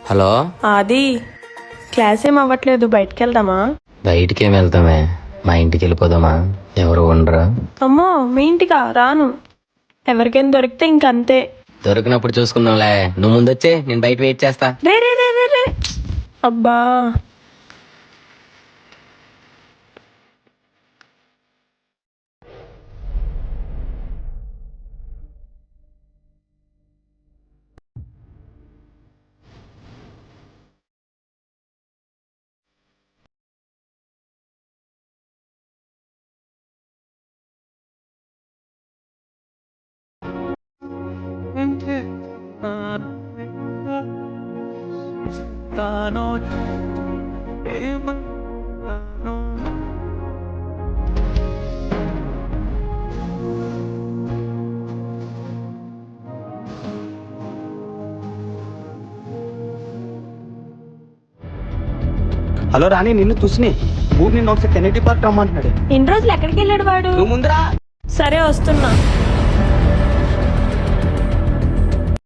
Hello అది class ఏం అవ్వట్లేదు, బయటికి వెళ్దామా? బయటికి ఏం వెళ్తామే, మా ఇంటికి వెళ్ళిపోదామా? ఎవరు ఉండరా? అమ్మో, మీ ఇంటికా? రాను. ఎవరికైనా దొరికితే ఇంకంతే. దొరికినప్పుడు చూసుకుందాంలే, నువ్వు ముందొచ్చే, నేను బయట వెయిట్ చేస్తా. రే రే రే రే రే. అబ్బా, హలో రాణి, నిన్ను చూసి ఊరు నిన్ను ఒకసారి కెనెడీ పార్క్ రమ్మంటున్నాడు. ఇన్ని రోజులు ఎక్కడికి వెళ్ళాడు వాడు? నువ్వు ముందరా. సరే, వస్తున్నా.